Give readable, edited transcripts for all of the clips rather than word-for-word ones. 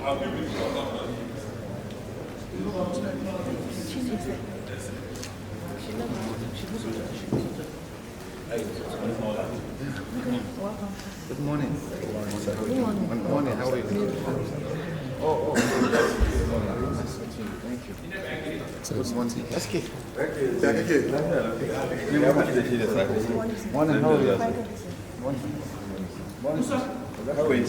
Good morning. Good morning. How are you? Oh. Thank you. Good morning. That's good. Thank you. Morning. How are you? Morning. Musa. How are you?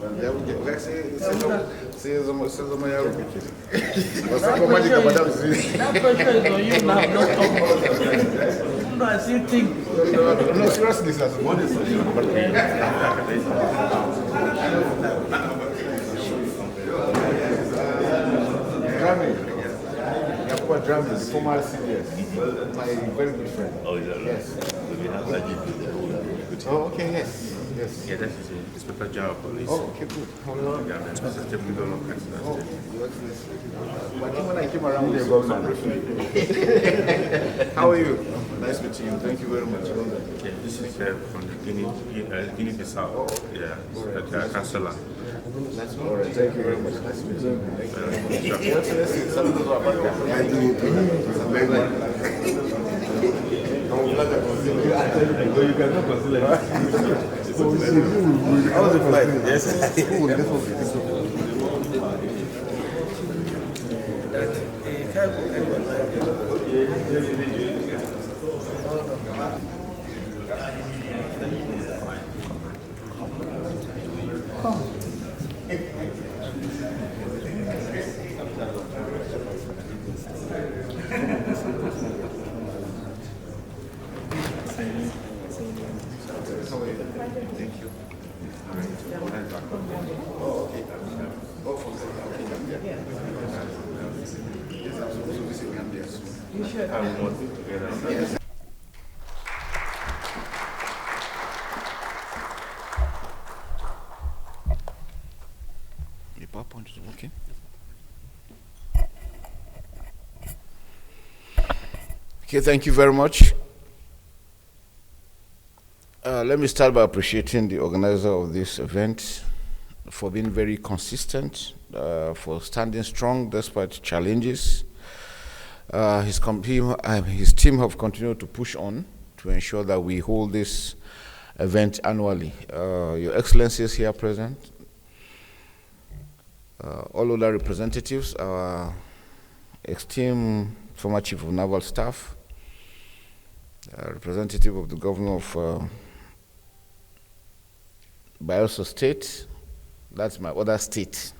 That pressure is on you now, not on no, I still think. No, seriously, sir. Drumming, former CBS, my very good friend. Oh, is that right? Yes. So we have IGP. Oh, okay, yes. Yeah, that's his Inspector General Police. Oh, okay, good. How long? Yeah, man, that's a typical of Katsina State. When I came around, they got some How are you? Nice meeting you. Thank you very much. Yeah, this is from the Guinea-Bissau. Yeah, Councillor. That's all right. Thank you very much. Nice meeting you. Thank you. Sure. I do. You cannot consider it. How was the flight? Yes. The PowerPoint is working. Okay, thank you very much. Let me start by appreciating the organizer of this event for being very consistent, for standing strong despite challenges. His team have continued to push on to ensure that we hold this event annually. Your Excellencies here present, all other representatives, our esteemed former Chief of Naval Staff, representative of the Governor of Bayelsa State, that's my other state.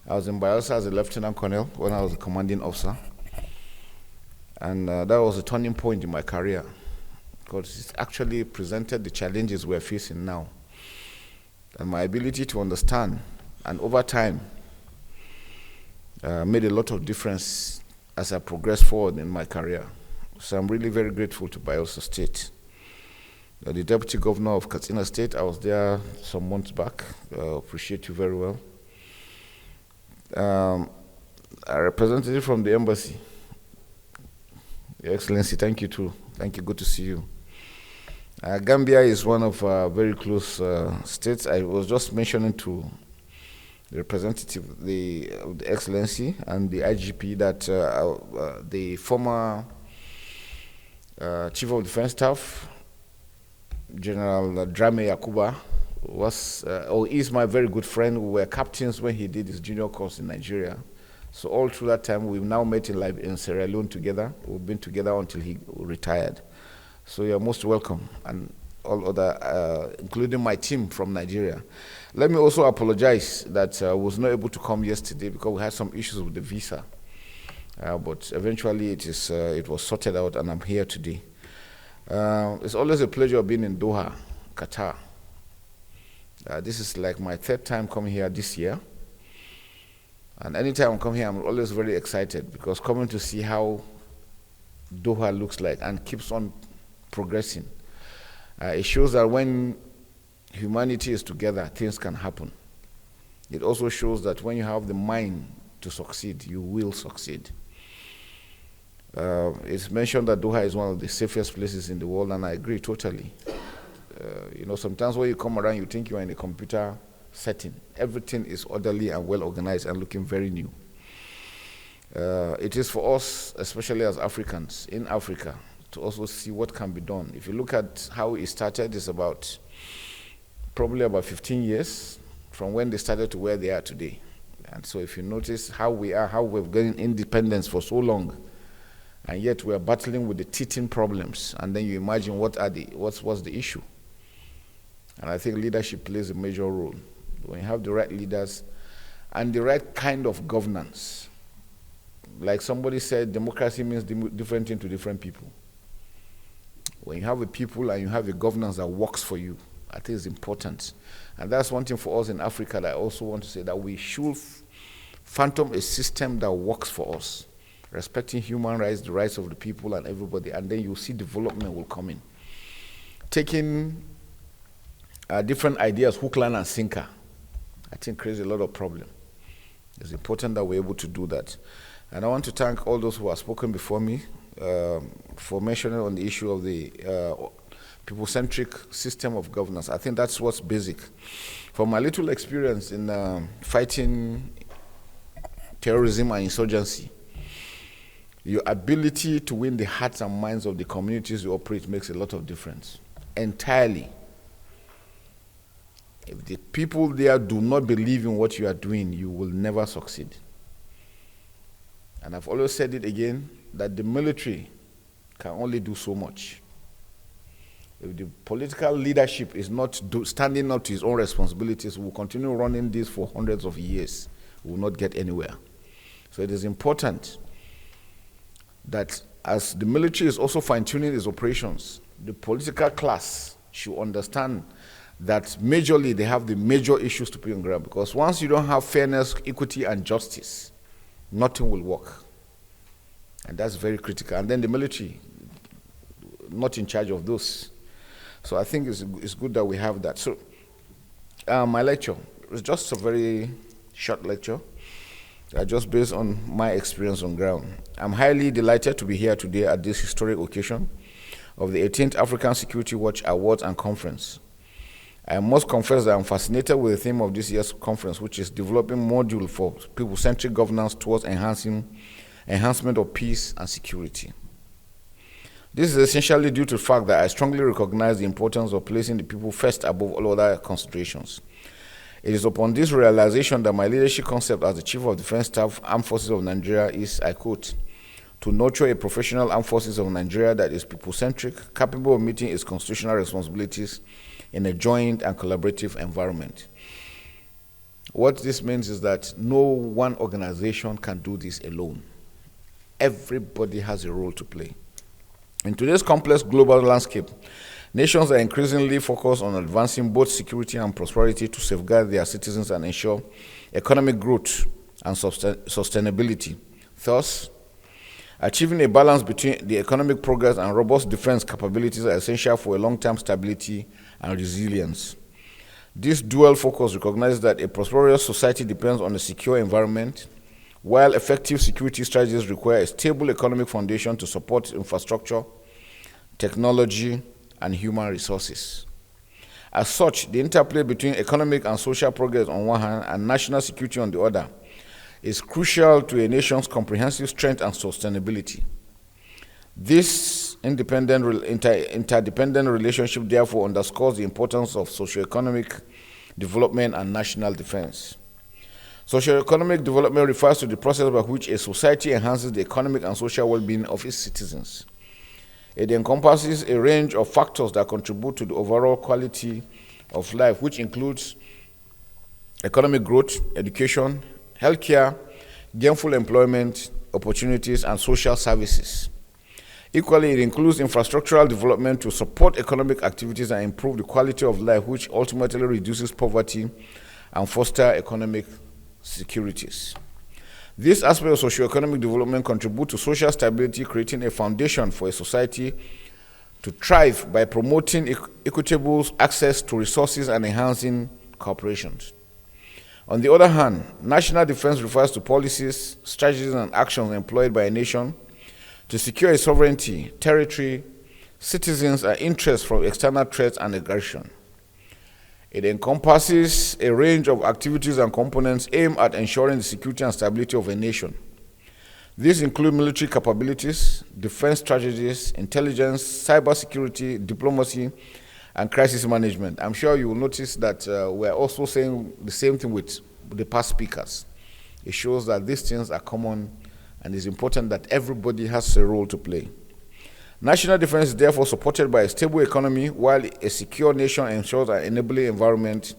I was in Bayelsa as a Lieutenant Colonel when I was a commanding officer. And that was a turning point in my career because it actually presented the challenges we're facing now. And my ability to understand and over time made a lot of difference as I progressed forward in my career. So I'm really very grateful to Bayelsa State. The Deputy Governor of Katsina State, I was there some months back. Appreciate you very well. A representative from the embassy, Your Excellency, thank you too. Thank you, good to see you. Gambia is one of our very close states. I was just mentioning to the representative, the Excellency and the IGP that the former Chief of Defense Staff, General Drame Yakuba, is my very good friend. We were captains when he did his junior course in Nigeria. So all through that time, we've now met in Sierra Leone together. We've been together until he retired. So you're most welcome, and all other, including my team from Nigeria. Let me also apologize that I was not able to come yesterday because we had some issues with the visa. But eventually it was sorted out, and I'm here today. It's always a pleasure being in Doha, Qatar. This is like my third time coming here this year. And anytime I come here, I'm always very excited because coming to see how Doha looks like and keeps on progressing. It shows that when humanity is together, things can happen. It also shows that when you have the mind to succeed, you will succeed. It's mentioned that Doha is one of the safest places in the world, and I agree totally. Sometimes when you come around, you think you're in a computer setting. Everything is orderly and well organized and looking very new. It is for us, especially as Africans in Africa, to also see what can be done. If you look at how it started, it's probably about 15 years from when they started to where they are today. And so if you notice how we've gained independence for so long, and yet we are battling with the teething problems, and then you imagine what's the issue. And I think leadership plays a major role. When you have the right leaders and the right kind of governance, like somebody said, democracy means different things to different people. When you have a people and you have a governance that works for you, I think it's important. And that's one thing for us in Africa that I also want to say, that we should phantom a system that works for us, respecting human rights, the rights of the people and everybody, and then you'll see development will come in. Taking different ideas, hook, line, and sinker, I think creates a lot of problem. It's important that we're able to do that. And I want to thank all those who have spoken before me for mentioning on the issue of the people-centric system of governance. I think that's what's basic. From my little experience in fighting terrorism and insurgency, your ability to win the hearts and minds of the communities you operate makes a lot of difference. Entirely. If the people there do not believe in what you are doing, you will never succeed. And I've always said it again, that the military can only do so much. If the political leadership is not standing up to its own responsibilities, we will continue running this for hundreds of years. We will not get anywhere. So it is important that as the military is also fine-tuning its operations, the political class should understand that majorly they have the major issues to put on ground, because once you don't have fairness, equity, and justice, nothing will work. And that's very critical. And then the military, not in charge of those. So I think it's good that we have that. So my lecture was just a very short lecture, just based on my experience on ground. I'm highly delighted to be here today at this historic occasion of the 18th African Security Watch Awards and Conference. I must confess that I'm fascinated with the theme of this year's conference, which is developing module for people-centric governance towards enhancement of peace and security. This is essentially due to the fact that I strongly recognize the importance of placing the people first above all other considerations. It is upon this realization that my leadership concept as the Chief of Defense Staff, Armed Forces of Nigeria is, I quote, to nurture a professional armed forces of Nigeria that is people-centric, capable of meeting its constitutional responsibilities in a joint and collaborative environment. What this means is that no one organization can do this alone. Everybody has a role to play. In today's complex global landscape, nations are increasingly focused on advancing both security and prosperity to safeguard their citizens and ensure economic growth and sustainability. Thus, achieving a balance between the economic progress and robust defense capabilities are essential for a long-term stability and resilience. This dual focus recognizes that a prosperous society depends on a secure environment, while effective security strategies require a stable economic foundation to support infrastructure, technology, and human resources. As such, the interplay between economic and social progress on one hand and national security on the other is crucial to a nation's comprehensive strength and sustainability. This interdependent relationship therefore underscores the importance of socio-economic development and national defense. Socio-economic development refers to the process by which a society enhances the economic and social well-being of its citizens. It encompasses a range of factors that contribute to the overall quality of life, which includes economic growth, education, healthcare, gainful employment opportunities, and social services. Equally, it includes infrastructural development to support economic activities and improve the quality of life, which ultimately reduces poverty and foster economic securities. This aspect of socio-economic development contributes to social stability, creating a foundation for a society to thrive by promoting equitable access to resources and enhancing cooperation. On the other hand, national defense refers to policies, strategies, and actions employed by a nation to secure its sovereignty, territory, citizens, and interests from external threats and aggression. It encompasses a range of activities and components aimed at ensuring the security and stability of a nation. These include military capabilities, defense strategies, intelligence, cybersecurity, diplomacy, and crisis management. I'm sure you will notice that we're also saying the same thing with the past speakers. It shows that these things are common, and it's important that everybody has a role to play. National defense is therefore supported by a stable economy, while a secure nation ensures an enabling environment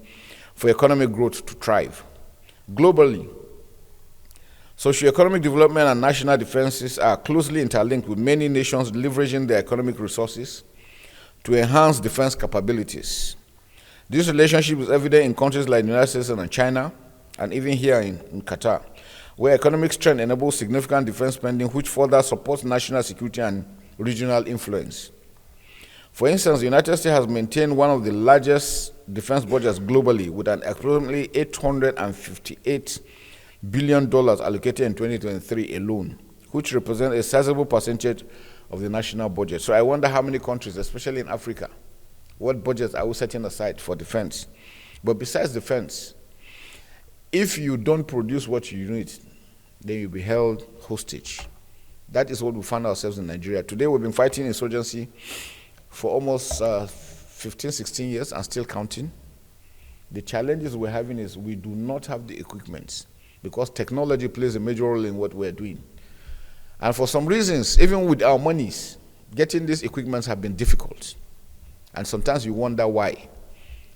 for economic growth to thrive. Globally, socio-economic development and national defenses are closely interlinked, with many nations leveraging their economic resources to enhance defense capabilities. This relationship is evident in countries like the United States and China, and even here in Qatar, where economic strength enables significant defense spending, which further supports national security and regional influence. For instance, the United States has maintained one of the largest defense budgets globally, with an approximately $858 billion allocated in 2023 alone, which represents a sizable percentage of the national budget. So I wonder how many countries, especially in Africa, what budgets are we setting aside for defense? But besides defense, if you don't produce what you need, then you'll be held hostage. That is what we find ourselves in Nigeria. Today we've been fighting insurgency for almost 15, 16 years and still counting. The challenges we're having is we do not have the equipment, because technology plays a major role in what we're doing. And for some reasons, even with our monies, getting these equipments have been difficult. And sometimes you wonder why.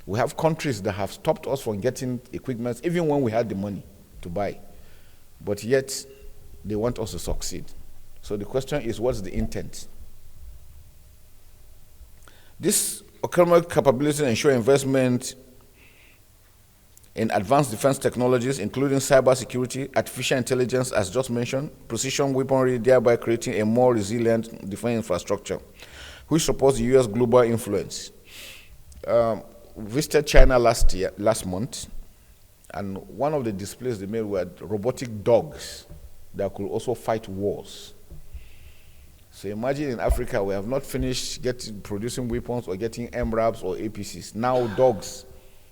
We have countries that have stopped us from getting equipment even when we had the money to buy. But yet, they want us to succeed. So the question is, what's the intent? This economic capability ensure investment in advanced defense technologies, including cybersecurity, artificial intelligence, as just mentioned, precision weaponry, thereby creating a more resilient defense infrastructure, which supports the U.S. global influence. Visited China last month, and one of the displays they made were robotic dogs that could also fight wars. So imagine in Africa, we have not finished producing weapons or getting MRAPs or APCs. Now dogs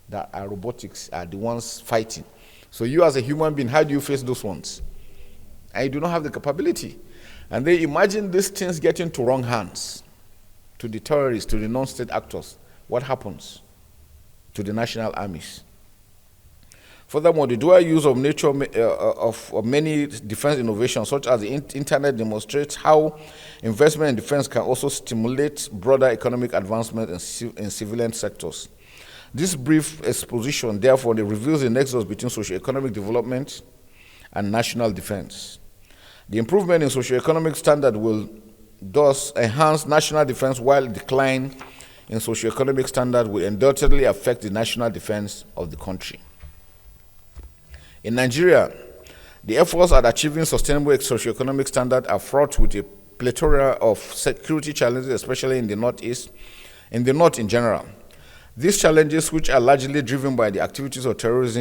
that are robotics are the ones fighting. So you as a human being, how do you face those ones? And you do not have the capability. And they imagine these things getting to wrong hands, to the terrorists, to the non-state actors. What happens to the national armies? Furthermore, the dual use of nature of many defense innovations, such as the internet, demonstrates how investment in defense can also stimulate broader economic advancement in civilian sectors. This brief exposition, therefore, reveals the nexus between socio-economic development and national defense. The improvement in socio-economic standard will thus enhance national defense, while decline in socio-economic standard will undoubtedly affect the national defense of the country. In Nigeria, the efforts at achieving sustainable socio-economic standard are fraught with a plethora of security challenges, especially in the Northeast, in the North in general. These challenges, which are largely driven by the activities of terrorists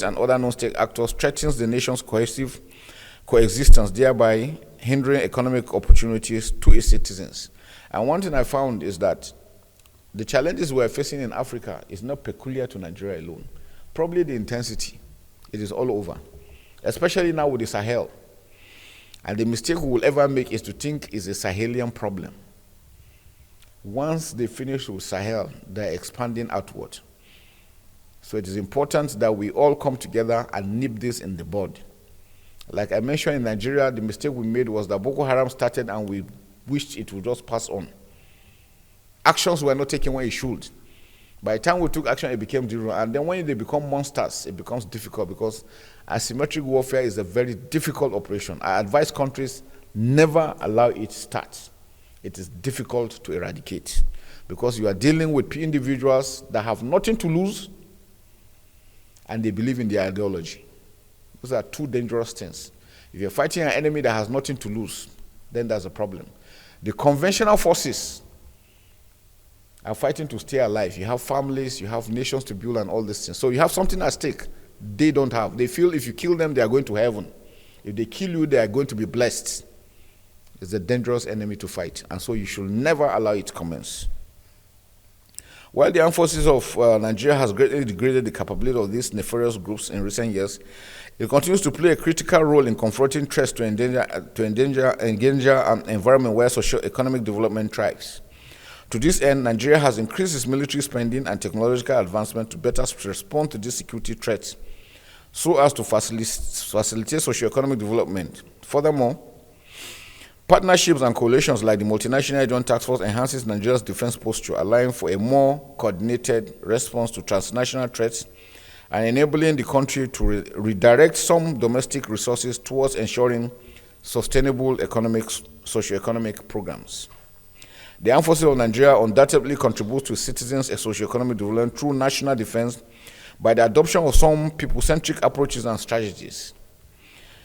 and other non-state actors, threatens the nation's cohesive coexistence, thereby hindering economic opportunities to its citizens. And one thing I found is that the challenges we are facing in Africa is not peculiar to Nigeria alone. Probably the intensity. It is all over, especially now with the Sahel. And the mistake we will ever make is to think it's a Sahelian problem. Once they finish with Sahel, they're expanding outward. So it is important that we all come together and nip this in the bud. Like I mentioned, in Nigeria, the mistake we made was that Boko Haram started and we wished it would just pass on. Actions were not taken when it should. By the time we took action, it became zero. And then when they become monsters, it becomes difficult, because asymmetric warfare is a very difficult operation. I advise countries never allow it to start. It is difficult to eradicate, because you are dealing with individuals that have nothing to lose and they believe in their ideology. Those are two dangerous things. If you're fighting an enemy that has nothing to lose, then there's a problem. The conventional forces are fighting to stay alive. You have families, you have nations to build and all these things. So you have something at stake they don't have. They feel if you kill them, they are going to heaven. If they kill you, they are going to be blessed. It's a dangerous enemy to fight, and so you should never allow it to commence. While the armed forces of Nigeria has greatly degraded the capability of these nefarious groups in recent years, it continues to play a critical role in confronting threats to endanger an environment where socio-economic development thrives. To this end, Nigeria has increased its military spending and technological advancement to better respond to these security threats, so as to facilitate socio-economic development. Furthermore, partnerships and coalitions like the Multinational Joint Task Force enhances Nigeria's defense posture, allowing for a more coordinated response to transnational threats and enabling the country to redirect some domestic resources towards ensuring sustainable socio-economic programs. The armed forces of Nigeria undoubtedly contribute to citizens' socio-economic development through national defense by the adoption of some people-centric approaches and strategies.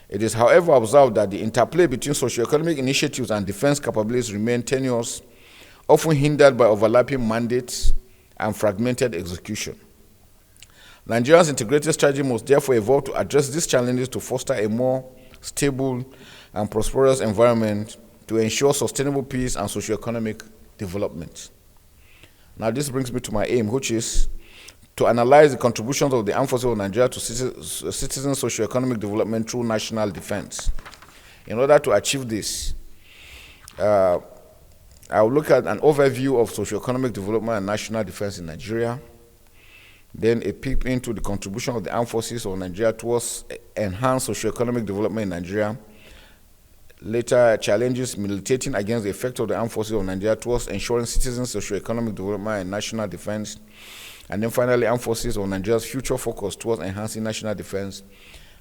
It is, however, observed that the interplay between socio-economic initiatives and defense capabilities remain tenuous, often hindered by overlapping mandates and fragmented execution. Nigeria's integrated strategy must therefore evolve to address these challenges to foster a more stable and prosperous environment to ensure sustainable peace and socio-economic development. Now, this brings me to my aim, which is to analyze the contributions of the armed forces of Nigeria to citizen socio-economic development through national defense. In order to achieve this, I will look at an overview of socio-economic development and national defense in Nigeria, then a peep into the contribution of the armed forces of Nigeria towards enhanced socio-economic development in Nigeria, later challenges militating against the effect of the armed forces of Nigeria towards ensuring citizens' socio-economic development and national defense, and then finally armed forces of Nigeria's future focus towards enhancing national defense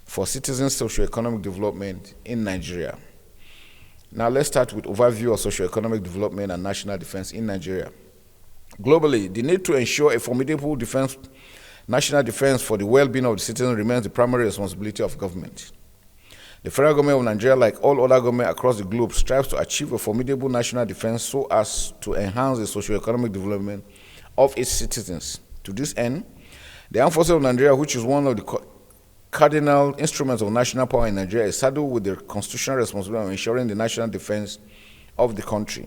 for citizens' socio-economic development in Nigeria. Now let's start with overview of socio-economic development and national defense in Nigeria. Globally, the need to ensure a formidable national defense for the well-being of the citizens remains the primary responsibility of government. The federal government of Nigeria, like all other governments across the globe, strives to achieve a formidable national defense so as to enhance the socio-economic development of its citizens. To this end, the armed forces of Nigeria, which is one of the cardinal instruments of national power in Nigeria, is saddled with the constitutional responsibility of ensuring the national defense of the country.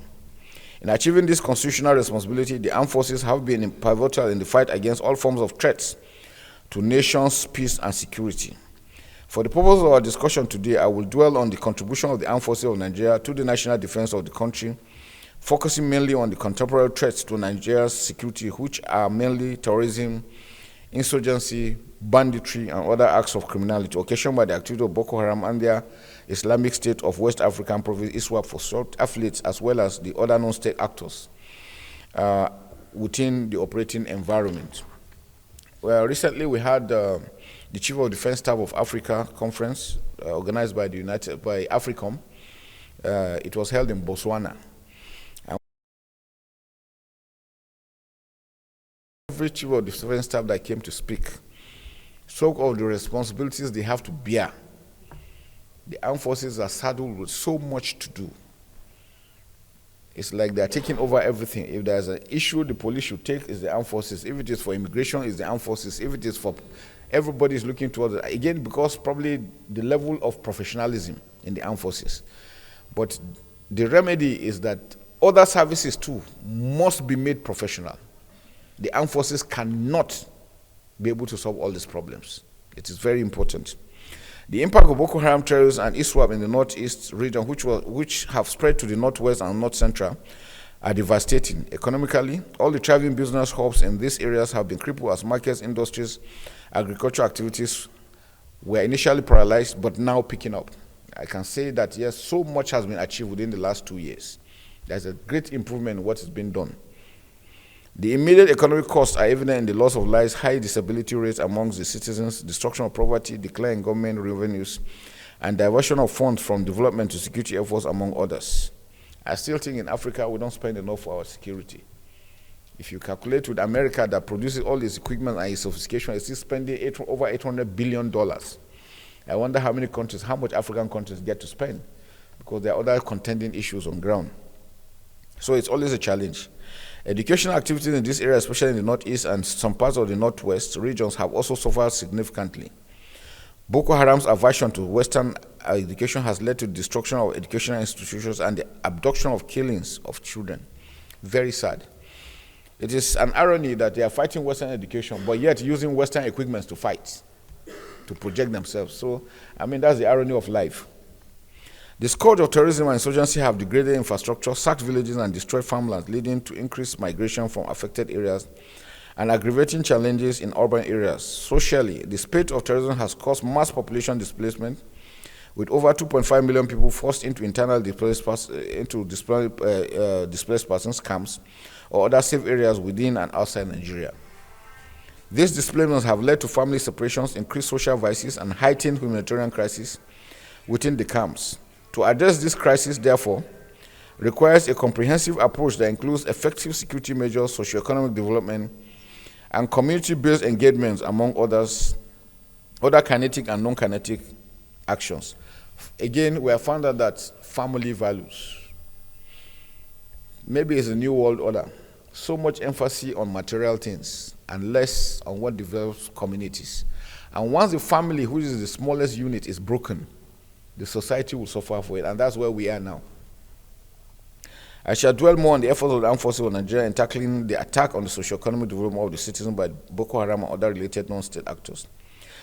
In achieving this constitutional responsibility, the armed forces have been pivotal in the fight against all forms of threats to nations' peace and security. For the purpose of our discussion today, I will dwell on the contribution of the armed forces of Nigeria to the national defense of the country, focusing mainly on the contemporary threats to Nigeria's security, which are mainly terrorism, insurgency, banditry, and other acts of criminality occasioned by the activity of Boko Haram and their Islamic State of West African province, ISWAP, for short affiliates, as well as the other non-state actors within the operating environment. Well, recently we had the Chief of Defense Staff of Africa conference organized by by AFRICOM. It was held in Botswana. And every Chief of Defense Staff that came to speak spoke of the responsibilities they have to bear. The armed forces are saddled with so much to do. It's like they're taking over everything. If there's an issue, the police should take is the armed forces. If it is for immigration, it's the armed forces. If it is for everybody is looking towards it. Again, because probably the level of professionalism in the armed forces. But the remedy is that other services too must be made professional. The armed forces cannot be able to solve all these problems. It is very important. The impact of Boko Haram terrorists and ISWAP in the northeast region, which have spread to the northwest and north central, are devastating. Economically, all the thriving business hubs in these areas have been crippled as markets, industries, agricultural activities were initially paralyzed, but now picking up. I can say that yes, so much has been achieved within the last 2 years. There's a great improvement in what has been done. The immediate economic costs are evident in the loss of lives, high disability rates amongst the citizens, destruction of property, decline in government revenues, and diversion of funds from development to security efforts, among others. I still think in Africa we don't spend enough for our security. If you calculate with America that produces all this equipment and its sophistication, it's still spending over $800 billion. I wonder how much African countries get to spend, because there are other contending issues on ground. So it's always a challenge. Educational activities in this area, especially in the northeast and some parts of the northwest regions, have also suffered significantly. Boko Haram's aversion to Western education has led to the destruction of educational institutions and the abduction of killings of children. Very sad. It is an irony that they are fighting Western education, but yet using Western equipment to fight, to project themselves. So, I mean, that's the irony of life. The scourge of terrorism and insurgency have degraded infrastructure, sacked villages, and destroyed farmlands, leading to increased migration from affected areas and aggravating challenges in urban areas. Socially, the spate of terrorism has caused mass population displacement, with over 2.5 million people forced into internal displaced persons camps or other safe areas within and outside Nigeria. These displacements have led to family separations, increased social vices, and heightened humanitarian crises within the camps. To address this crisis, therefore, requires a comprehensive approach that includes effective security measures, socio-economic development, and community-based engagements, among others, other kinetic and non-kinetic actions. Again, we have found out that family values. Maybe it's a new world order. So much emphasis on material things and less on what develops communities. And once the family, which is the smallest unit, is broken, the society will suffer for it, and that's where we are now. I shall dwell more on the efforts of the armed forces of Nigeria in tackling the attack on the socio-economic development of the citizens by Boko Haram and other related non-state actors.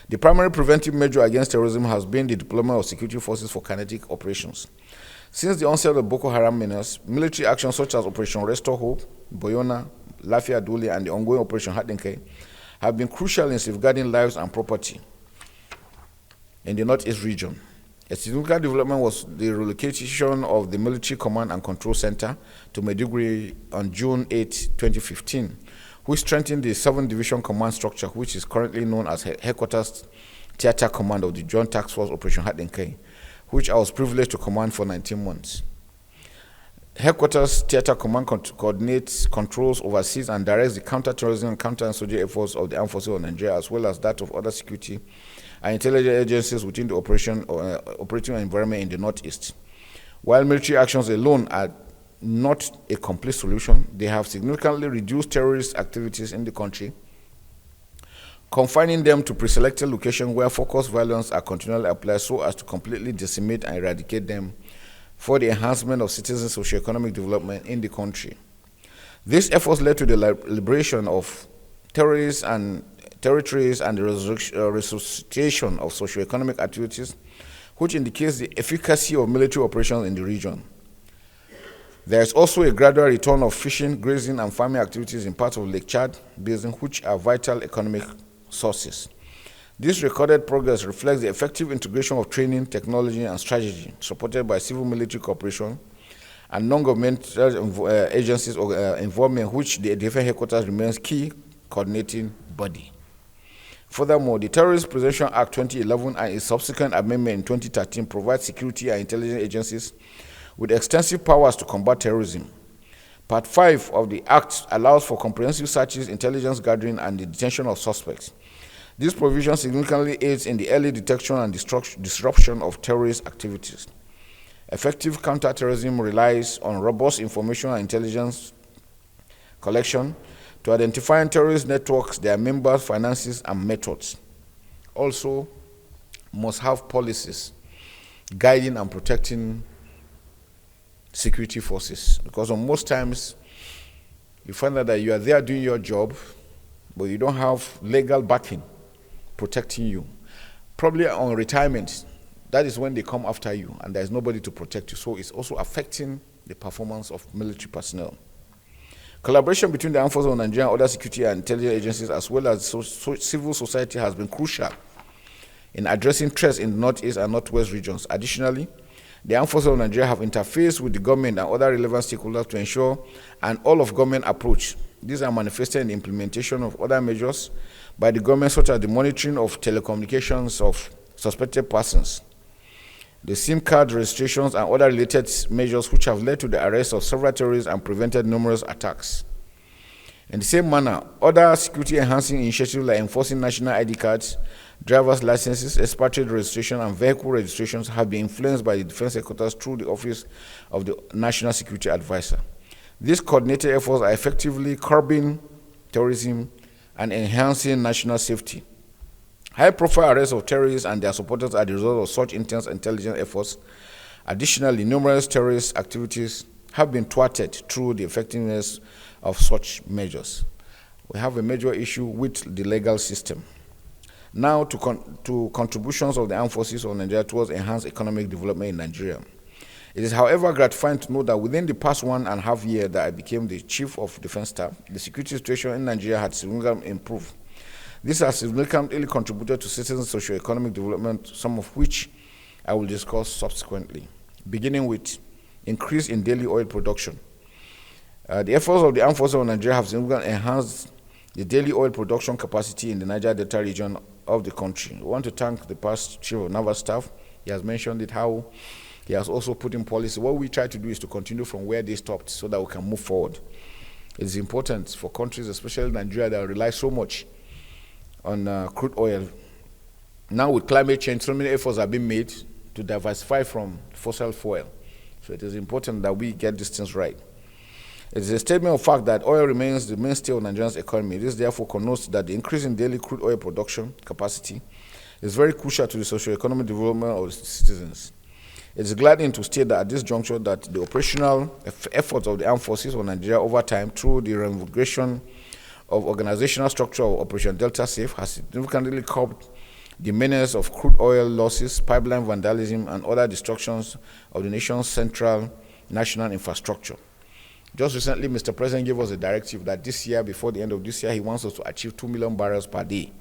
The primary preventive measure against terrorism has been the deployment of security forces for kinetic operations. Since the onset of Boko Haram menace, military actions such as Operation Restore Hope, Boyona, Lafia Dule, and the ongoing Operation Hadenke have been crucial in safeguarding lives and property in the Northeast region. A significant development was the relocation of the Military Command and Control Center to Maiduguri on June 8, 2015, which strengthened the 7th Division Command structure, which is currently known as Headquarters Theater Command of the Joint Task Force Operation Hadenke, which I was privileged to command for 19 months. Headquarters Theater Command coordinates, controls, oversees, and directs the counter-terrorism and counter-insurgency efforts of the Armed Forces of Nigeria, as well as that of other security and intelligence agencies within the operating environment in the Northeast. While military actions alone are not a complete solution, they have significantly reduced terrorist activities in the country, confining them to pre-selected locations where focused violence are continually applied so as to completely decimate and eradicate them for the enhancement of citizens' socio-economic development in the country. These efforts led to the liberation of terrorists and territories and the resuscitation of socio-economic activities, which indicates the efficacy of military operations in the region. There is also a gradual return of fishing, grazing, and farming activities in parts of Lake Chad Basin, which are vital economic sources. This recorded progress reflects the effective integration of training, technology, and strategy, supported by civil-military cooperation and non-governmental agencies involvement, which the different headquarters remains key coordinating body. Furthermore, the Terrorist Prevention Act 2011 and its subsequent amendment in 2013 provide security and intelligence agencies with extensive powers to combat terrorism. Part 5 of the Act allows for comprehensive searches, intelligence gathering, and the detention of suspects. This provision significantly aids in the early detection and disruption of terrorist activities. Effective counter-terrorism relies on robust information and intelligence collection to identify terrorist networks, their members, finances, and methods. Also, must have policies guiding and protecting security forces, because on most times you find out that you are there doing your job, but you don't have legal backing protecting you. Probably on retirement, that is when they come after you and there's nobody to protect you. So it's also affecting the performance of military personnel. Collaboration between the armed forces of Nigeria and other security and intelligence agencies, as well as civil society, has been crucial in addressing threats in the Northeast and Northwest regions. Additionally, the armed forces of Nigeria have interfaced with the government and other relevant stakeholders to ensure an all-of-government approach. These are manifested in the implementation of other measures by the government, such as the monitoring of telecommunications of suspected persons, the SIM card registrations, and other related measures which have led to the arrest of several terrorists and prevented numerous attacks. In the same manner, other security-enhancing initiatives like enforcing national ID cards, driver's licenses, expatriate registration, and vehicle registrations have been influenced by the Defense Headquarters through the Office of the National Security Advisor. These coordinated efforts are effectively curbing terrorism and enhancing national safety. High-profile arrests of terrorists and their supporters are the result of such intense intelligence efforts. Additionally, numerous terrorist activities have been thwarted through the effectiveness of such measures. We have a major issue with the legal system. Now to contributions of the armed forces of Nigeria towards enhanced economic development in Nigeria. It is, however, gratifying to know that within the past 1.5 years that I became the Chief of Defense Staff, the security situation in Nigeria had significantly improved. This has significantly contributed to citizens' socio-economic development, some of which I will discuss subsequently, beginning with increase in daily oil production. The efforts of the armed forces of Nigeria have significantly enhanced the daily oil production capacity in the Niger Delta region of the country. We want to thank the past Chief of Naval Staff. He has mentioned it, how he has also put in policy. What we try to do is to continue from where they stopped so that we can move forward. It is important for countries, especially Nigeria, that rely so much on crude oil. Now with climate change, so many efforts have been made to diversify from fossil fuel. So it is important that we get these things right. It is a statement of fact that oil remains the mainstay of Nigeria's economy. This therefore connotes that the increase in daily crude oil production capacity is very crucial to the socio-economic development of the citizens. It is gladdening to state that at this juncture that the operational efforts of the armed forces of Nigeria over time through the reinvigoration of organizational structure of Operation Delta Safe has significantly curbed the menace of crude oil losses, pipeline vandalism, and other destructions of the nation's central national infrastructure. Just recently, Mr. President gave us a directive that this year, before the end of this year, he wants us to achieve 2 million barrels per day,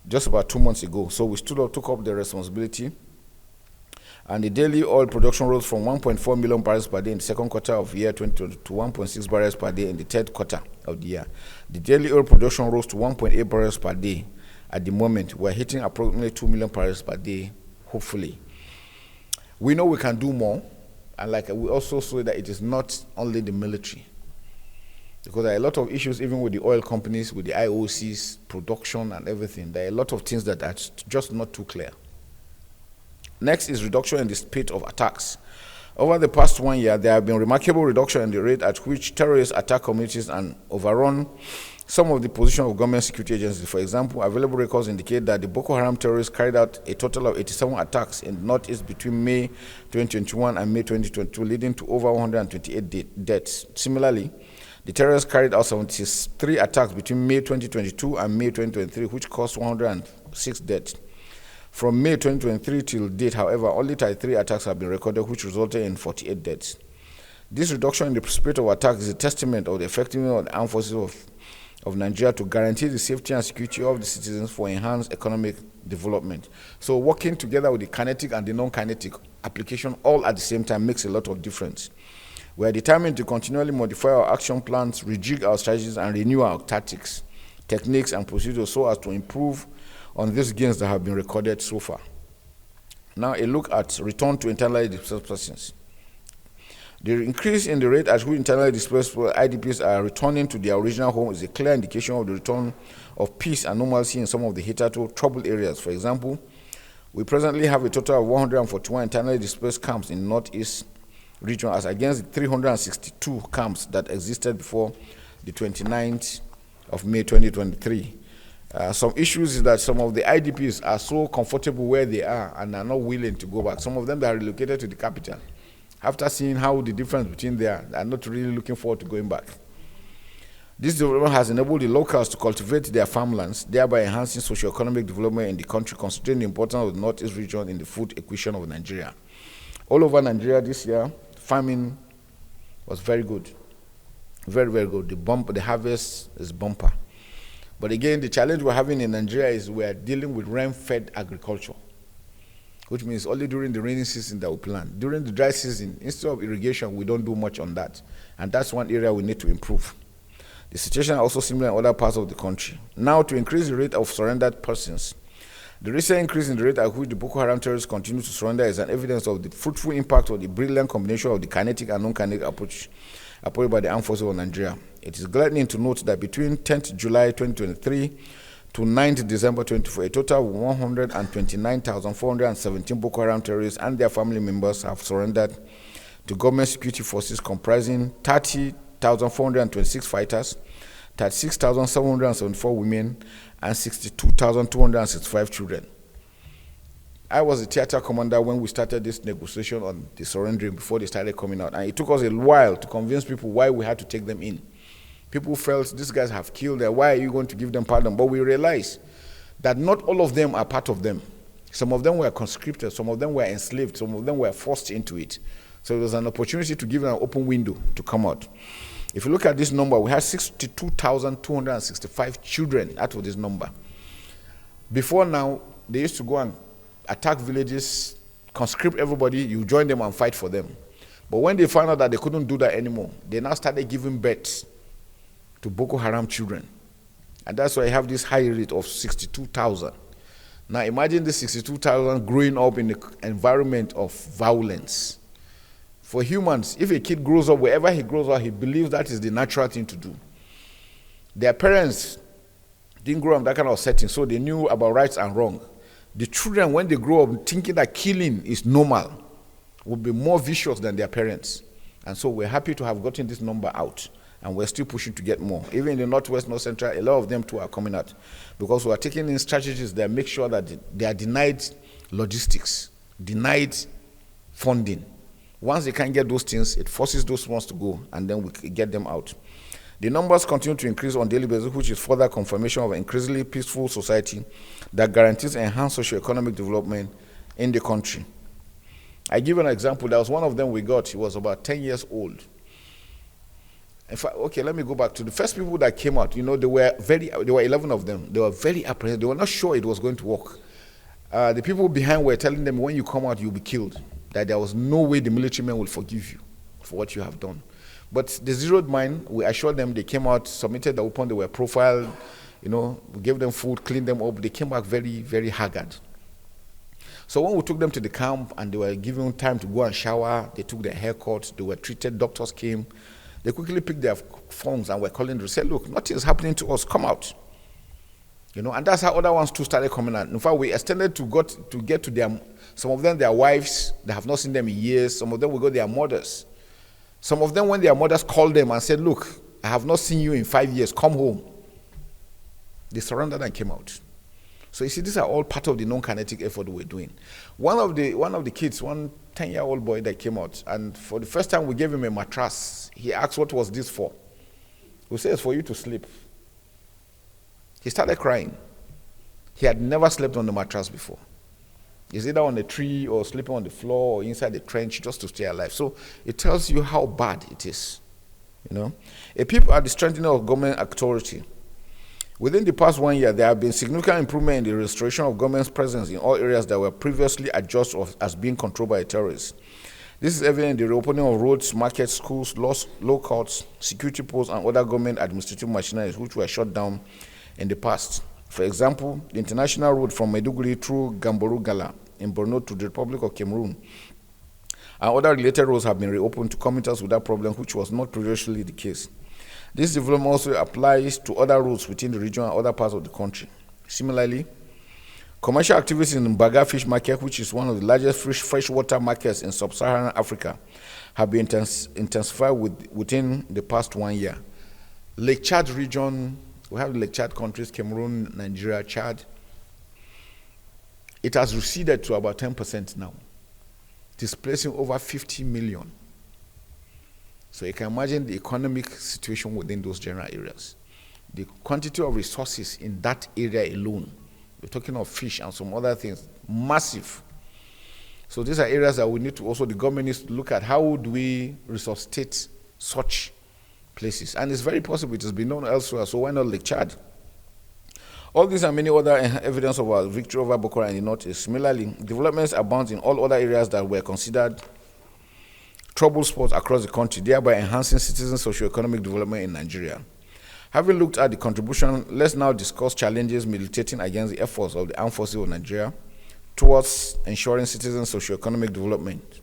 just about 2 months ago. So we took up the responsibility, and the daily oil production rose from 1.4 million barrels per day in the second quarter of the year 2020 to 1.6 barrels per day in the third quarter of the year. The daily oil production rose to 1.8 barrels per day. At the moment, we're hitting approximately 2 million barrels per day, hopefully. We know we can do more, and like we also saw that it is not only the military, because there are a lot of issues even with the oil companies, with the IOCs, production and everything. There are a lot of things that are just not too clear. Next is reduction in the speed of attacks. Over the past 1 year, there have been remarkable reduction in the rate at which terrorists attack communities and overrun some of the positions of government security agencies. For example, available records indicate that the Boko Haram terrorists carried out a total of 87 attacks in the Northeast between May 2021 and May 2022, leading to over 128 deaths. Similarly, the terrorists carried out 73 attacks between May 2022 and May 2023, which caused 106 deaths. From May 2023 till date, however, only 33 attacks have been recorded, which resulted in 48 deaths. This reduction in the speed of attack is a testament of the effectiveness of the armed forces of Nigeria to guarantee the safety and security of the citizens for enhanced economic development. So working together with the kinetic and the non-kinetic application all at the same time makes a lot of difference. We are determined to continually modify our action plans, rejig our strategies, and renew our tactics, techniques, and procedures so as to improve on these gains that have been recorded so far. Now a look at return to internally displaced persons. The increase in the rate at which internally displaced IDPs are returning to their original home is a clear indication of the return of peace and normalcy in some of the hitherto troubled areas. For example, we presently have a total of 141 internally displaced camps in the Northeast region as against the 362 camps that existed before the 29th of May 2023. Some issues is that some of the IDPs are so comfortable where they are and are not willing to go back. Some of them that are relocated to the capital, after seeing how the difference between there, are not really looking forward to going back. This development has enabled the locals to cultivate their farmlands, thereby enhancing socio-economic development in the country, considering the importance of the Northeast region in the food equation of Nigeria. All over Nigeria this year, farming was very good. Very, very good. The harvest is bumper. But again, the challenge we're having in Nigeria is we're dealing with rain-fed agriculture, which means only during the rainy season that we plant. During the dry season, instead of irrigation, we don't do much on that. And that's one area we need to improve. The situation is also similar in other parts of the country. Now, to increase the rate of surrendered persons, the recent increase in the rate at which the Boko Haram terrorists continue to surrender is an evidence of the fruitful impact of the brilliant combination of the kinetic and non-kinetic approach appointed by the armed forces of Nigeria. It is gladdening to note that between 10th July 2023 to 9th December 2024, a total of 129,417 Boko Haram terrorists and their family members have surrendered to government security forces comprising 30,426 fighters, 36,774 women, and 62,265 children. I was a theater commander when we started this negotiation on the surrendering before they started coming out. And it took us a while to convince people why we had to take them in. People felt these guys have killed them. Why are you going to give them pardon? But we realized that not all of them are part of them. Some of them were conscripted, some of them were enslaved, some of them were forced into it. So there was an opportunity to give them an open window to come out. If you look at this number, we had 62,265 children out of this number. Before now, they used to go and attack villages, conscript everybody, you join them and fight for them. But when they found out that they couldn't do that anymore, they now started giving birth to Boko Haram children. And that's why I have this high rate of 62,000. Now imagine the 62,000 growing up in the environment of violence. For humans, if a kid grows up, wherever he grows up, he believes that is the natural thing to do. Their parents didn't grow up in that kind of setting, so they knew about rights and wrong. The children, when they grow up thinking that killing is normal, will be more vicious than their parents. And so we're happy to have gotten this number out. And we're still pushing to get more. Even in the Northwest, North Central, a lot of them too are coming out. Because we are taking in strategies that make sure that they are denied logistics, denied funding. Once they can't get those things, it forces those ones to go, and then we get them out. The numbers continue to increase on a daily basis, which is further confirmation of an increasingly peaceful society that guarantees enhanced socio-economic development in the country. I give an example. There was one of them we got. He was about 10 years old. In fact, okay, let me go back to the first people that came out. You know, there were 11 of them. They were very apprehensive. They were not sure it was going to work. The people behind were telling them, when you come out, you'll be killed. That there was no way the military men will forgive you for what you have done. But the zeroed mind, we assured them. They came out, submitted the weapon, they were profiled, you know, we gave them food, cleaned them up. They came back very, very haggard. So when we took them to the camp and they were given time to go and shower, they took their haircuts, they were treated, doctors came. They quickly picked their phones and were calling to say, look, nothing is happening to us, come out. You know, and that's how other ones too started coming out. In fact, we extended to get to them, some of them, their wives, they have not seen them in years. Some of them will go their mothers. Some of them, when their mothers called them and said, look, I have not seen you in 5 years, come home. They surrendered and came out. So you see, these are all part of the non-kinetic effort we're doing. One of the kids, one 10-year-old boy that came out, and for the first time we gave him a mattress. He asked, what was this for? We said, it's for you to sleep. He started crying. He had never slept on the mattress before. He's either on a tree or sleeping on the floor or inside the trench just to stay alive. So it tells you how bad it is. You know, a people are the strengthening of government authority. Within the past 1 year, there have been significant improvement in the restoration of government's presence in all areas that were previously adjudged as being controlled by terrorists. This is evident in the reopening of roads, markets, schools, law courts, security posts, and other government administrative machineries which were shut down in the past. For example, the international road from Maiduguri through Gamboru Gala in Borno to the Republic of Cameroon and other related roads have been reopened to commuters without problem, which was not previously the case. This development also applies to other routes within the region and other parts of the country. Similarly, commercial activities in Mbaga Fish Market, which is one of the largest freshwater markets in sub-Saharan Africa, have been intensified within the past 1 year. Lake Chad region, we have the Lake Chad countries, Cameroon, Nigeria, Chad. It has receded to about 10% now, displacing over 50 million. So you can imagine the economic situation within those general areas. The quantity of resources in that area alone, we're talking of fish and some other things, massive. So these are areas that we need to also, the government needs to look at how do we resuscitate such places. And it's very possible it has been known elsewhere, so why not Lake Chad? All these and many other evidence of our victory over Boko Haram in the Northeast. Similarly, developments abound in all other areas that were considered trouble spots across the country, thereby enhancing citizen socio-economic development in Nigeria. Having looked at the contribution, let's now discuss challenges militating against the efforts of the armed forces of Nigeria towards ensuring citizen socio-economic development.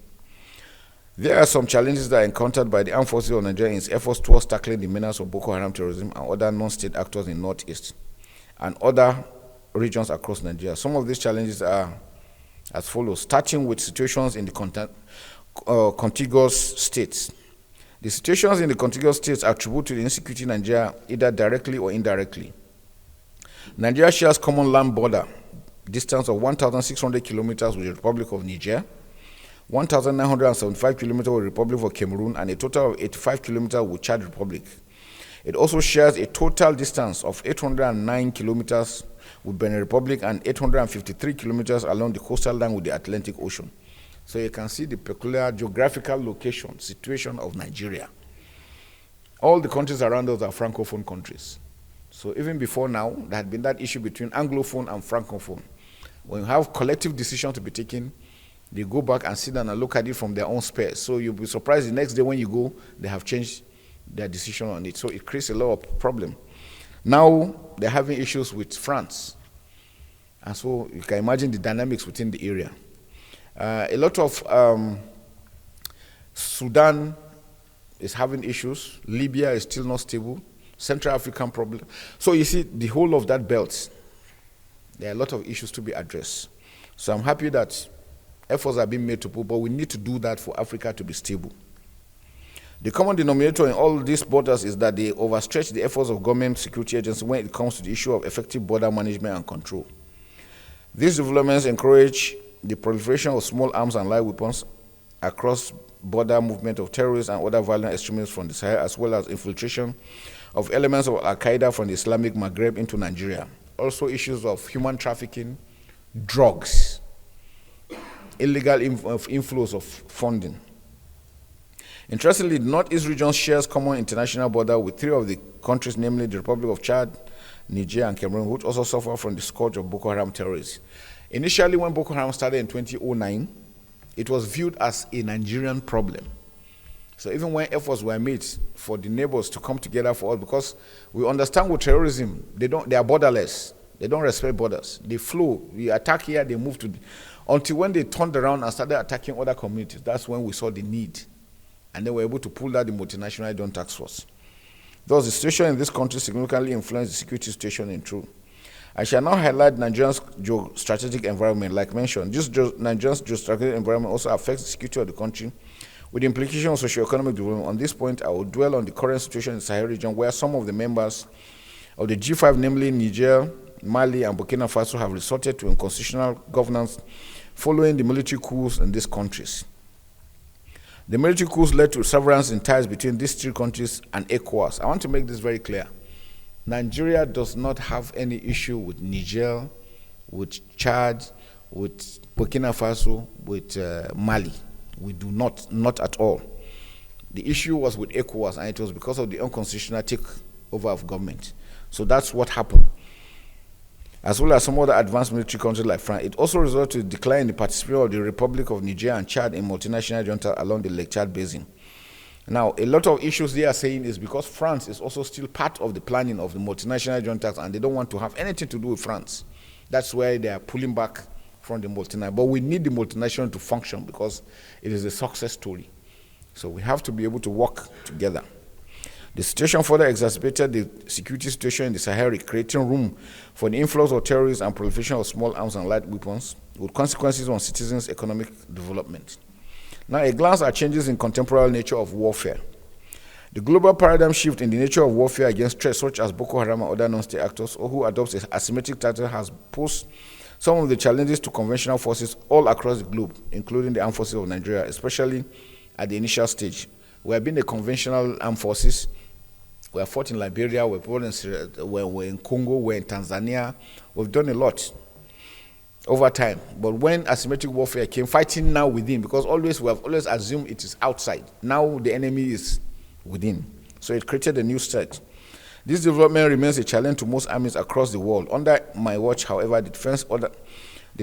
There are some challenges that are encountered by the armed forces of Nigeria in its efforts towards tackling the menace of Boko Haram terrorism and other non-state actors in the Northeast and other regions across Nigeria. Some of these challenges are as follows, starting with situations in the contiguous states. The situations in the contiguous states attribute to the insecurity in Nigeria either directly or indirectly. Nigeria shares common land border, distance of 1,600 kilometers with the Republic of Niger, 1,975 kilometers with the Republic of Cameroon, and a total of 85 kilometers with Chad Republic. It also shares a total distance of 809 kilometers with Benin Republic and 853 kilometers along the coastal line with the Atlantic Ocean. So you can see the peculiar geographical location, situation of Nigeria. All the countries around us are Francophone countries. So even before now, there had been that issue between Anglophone and Francophone. When you have collective decisions to be taken, they go back and sit down and look at it from their own space. So you'll be surprised the next day when you go, they have changed their decision on it. So it creates a lot of problem. Now they're having issues with France. And so you can imagine the dynamics within the area. A lot of Sudan is having issues. Libya is still not stable. Central African problem. So you see the whole of that belt, there are a lot of issues to be addressed. So I'm happy that efforts are being made to put, but we need to do that for Africa to be stable. The common denominator in all these borders is that they overstretch the efforts of government security agencies when it comes to the issue of effective border management and control. These developments encourage the proliferation of small arms and light weapons across border movement of terrorists and other violent extremists from the Sahel, as well as infiltration of elements of Al-Qaeda from the Islamic Maghreb into Nigeria. Also issues of human trafficking, drugs, illegal inflows of funding. Interestingly, the Northeast region shares common international border with 3 of the countries, namely the Republic of Chad, Niger, and Cameroon, which also suffer from the scourge of Boko Haram terrorists. Initially, when Boko Haram started in 2009, it was viewed as a Nigerian problem. So even when efforts were made for the neighbors to come together for us, because we understand with terrorism, they are borderless. They don't respect borders. They flow. We attack here, they move to until when they turned around and started attacking other communities. That's when we saw the need. And they were able to pull out the multinational Joint Task Force. Thus, the situation in this country significantly influenced the security situation in truth. I shall now highlight Nigeria's geostrategic environment. Like mentioned, Nigeria's geostrategic environment also affects the security of the country with the implication of socio-economic development. On this point, I will dwell on the current situation in the Sahel region, where some of the members of the G5, namely Niger, Mali, and Burkina Faso, have resorted to unconstitutional governance following the military coups in these countries. The military coups led to severance in ties between these 3 countries and ECOWAS. I want to make this very clear. Nigeria does not have any issue with Niger, with Chad, with Burkina Faso, with Mali. We do not at all. The issue was with ECOWAS, and it was because of the unconstitutional takeover of government. So that's what happened. As well as some other advanced military countries like France. It also resulted to a decline in the participation of the Republic of Niger and Chad in multinational junta along the Lake Chad Basin. Now, a lot of issues they are saying is because France is also still part of the planning of the multinational juntas, and they don't want to have anything to do with France. That's why they are pulling back from the multinational. But we need the multinational to function because it is a success story. So we have to be able to work together. The situation further exacerbated the security situation in the Sahel, creating room for the influx of terrorists and proliferation of small arms and light weapons, with consequences on citizens' economic development. Now, a glance at changes in contemporary nature of warfare. The global paradigm shift in the nature of warfare against threats such as Boko Haram and other non-state actors, or who adopts an asymmetric tactic, has posed some of the challenges to conventional forces all across the globe, including the armed forces of Nigeria, especially at the initial stage. We have been a conventional armed forces. We have fought in Liberia, we're in Congo, we're in Tanzania. We've done a lot over time. But when asymmetric warfare came, fighting now within, because we have always assumed it is outside. Now the enemy is within. So it created a new threat. This development remains a challenge to most armies across the world. Under my watch, however, the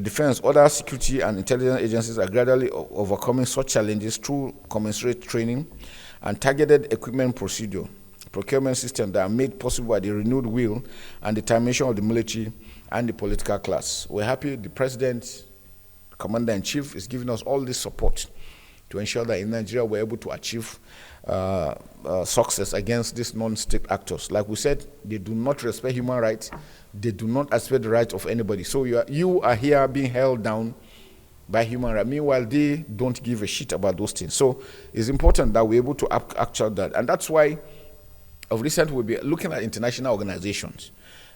defense, other security and intelligence agencies are gradually overcoming such challenges through commensurate training and targeted equipment procurement systems that are made possible by the renewed will and determination of the military and the political class. We're happy the President, Commander-in-Chief, is giving us all this support to ensure that in Nigeria we're able to achieve success against these non-state actors. Like we said, they do not respect human rights. They do not respect the rights of anybody. So you are here being held down by human rights. Meanwhile, they don't give a shit about those things. So it's important that we're able to capture that. And that's why of recent we'll be looking at international organizations.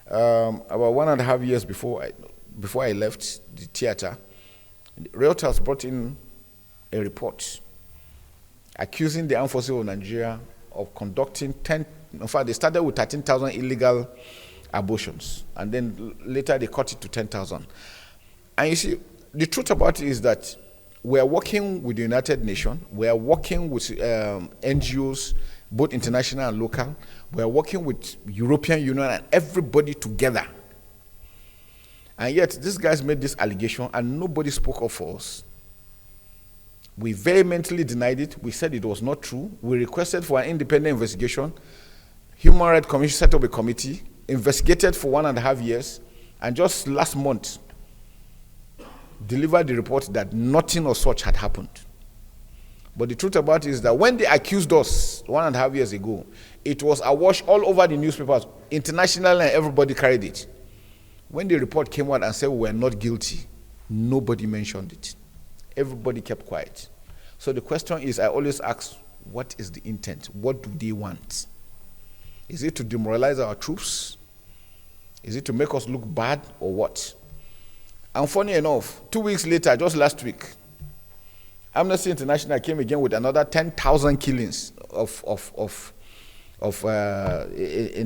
About 1.5 years before I left the theater, Reuters brought in a report accusing the armed forces of Nigeria of conducting 10 In fact, they started with 13,000 illegal abortions, and then later they cut it to 10,000. And you see, the truth about it is that we are working with the United Nations, we are working with NGOs, both international and local, we are working with European Union and everybody together. And yet, these guys made this allegation and nobody spoke up for us. We vehemently denied it. We said it was not true. We requested for an independent investigation. Human Rights Commission set up a committee, investigated for 1.5 years, and just last month, delivered the report that nothing of such had happened. But the truth about it is that when they accused us 1.5 years ago, it was awash all over the newspapers, internationally, and everybody carried it. When the report came out and said we were not guilty, nobody mentioned it. Everybody kept quiet. So the question is, I always ask, what is the intent? What do they want? Is it to demoralize our troops? Is it to make us look bad, or what? And funny enough, 2 weeks later, just last week, Amnesty International came again with another 10,000 killings in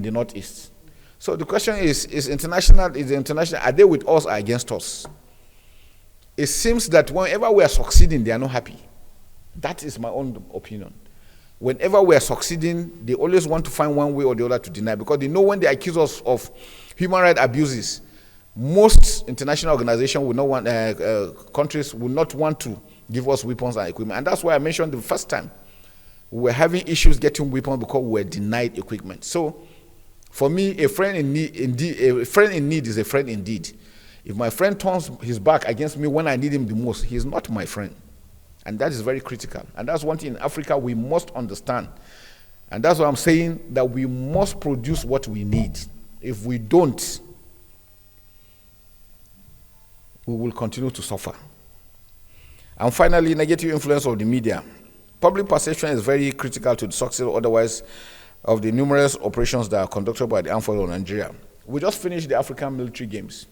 the Northeast. So the question is international, are they with us or against us? It seems that whenever we are succeeding, they are not happy. That is my own opinion. Whenever we are succeeding, they always want to find one way or the other to deny, because they know when they accuse us of human rights abuses, most international organizations will not want, countries will not want to give us weapons and equipment. And that's why I mentioned the first time, we were having issues getting weapons because we were denied equipment. So for me, a friend in need is a friend indeed. If my friend turns his back against me when I need him the most, he is not my friend. And that is very critical. And that's one thing in Africa we must understand. And that's why I'm saying that we must produce what we need. If we don't, we will continue to suffer. And finally, negative influence of the media. Public perception is very critical to the success or otherwise of the numerous operations that are conducted by the armed forces of Nigeria. We just finished the African military games.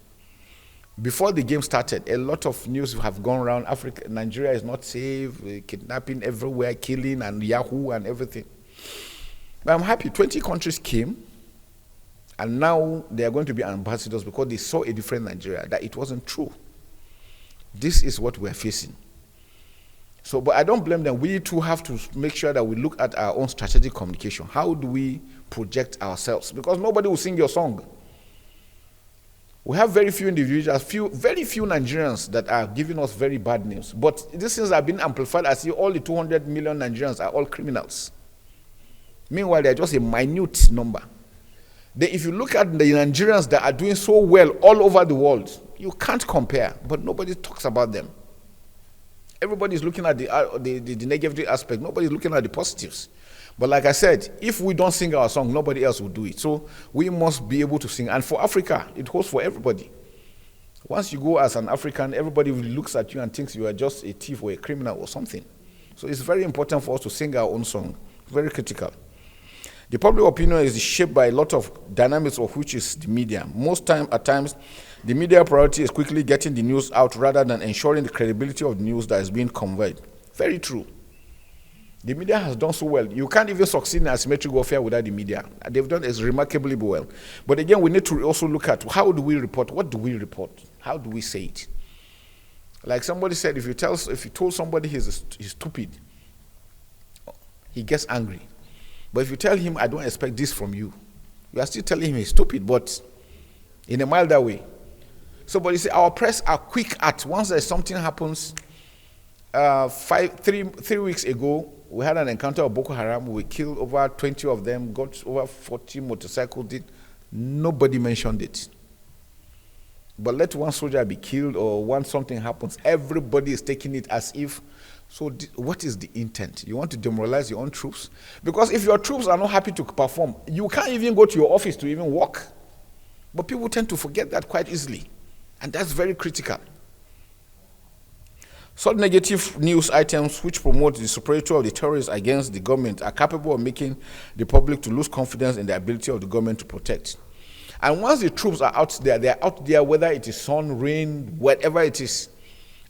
Before the game started, a lot of news have gone around. Nigeria is not safe, kidnapping everywhere, killing and Yahoo and everything. But I'm happy 20 countries came, and now they are going to be ambassadors because they saw a different Nigeria, that it wasn't true. This is what we're facing. So, but I don't blame them. We too have to make sure that we look at our own strategic communication. How do we project ourselves? Because nobody will sing your song. We have very few individuals, very few Nigerians that are giving us very bad news. But these things have been amplified as if all the 200 million Nigerians are all criminals. Meanwhile, they're just a minute number. If you look at the Nigerians that are doing so well all over the world, you can't compare, but nobody talks about them. Everybody's looking at the negative aspect. Nobody's looking at the positives. But like I said, if we don't sing our song, nobody else will do it. So we must be able to sing. And for Africa, it holds for everybody. Once you go as an African, everybody looks at you and thinks you are just a thief or a criminal or something. So it's very important for us to sing our own song. Very critical. The public opinion is shaped by a lot of dynamics, of which is the media. At times, the media priority is quickly getting the news out rather than ensuring the credibility of the news that is being conveyed. Very true. The media has done so well. You can't even succeed in asymmetric warfare without the media. They've done it remarkably well. But again, we need to also look at how do we report? What do we report? How do we say it? Like somebody said, if you told somebody he's stupid, he gets angry. But if you tell him, I don't expect this from you, you are still telling him he's stupid, but in a milder way. So, but you see, our press are quick at, once there's something happens, 3 weeks ago, we had an encounter of Boko Haram. We killed over 20 of them, got over 40 motorcycles. Nobody mentioned it. But let one soldier be killed or once something happens, everybody is taking it as if, so what is the intent? You want to demoralize your own troops? Because if your troops are not happy to perform, you can't even go to your office to even work. But people tend to forget that quite easily. And that's very critical. Such negative news items which promote the superiority of the terrorists against the government are capable of making the public to lose confidence in the ability of the government to protect. And once the troops are out there, they're out there whether it is sun, rain, whatever it is,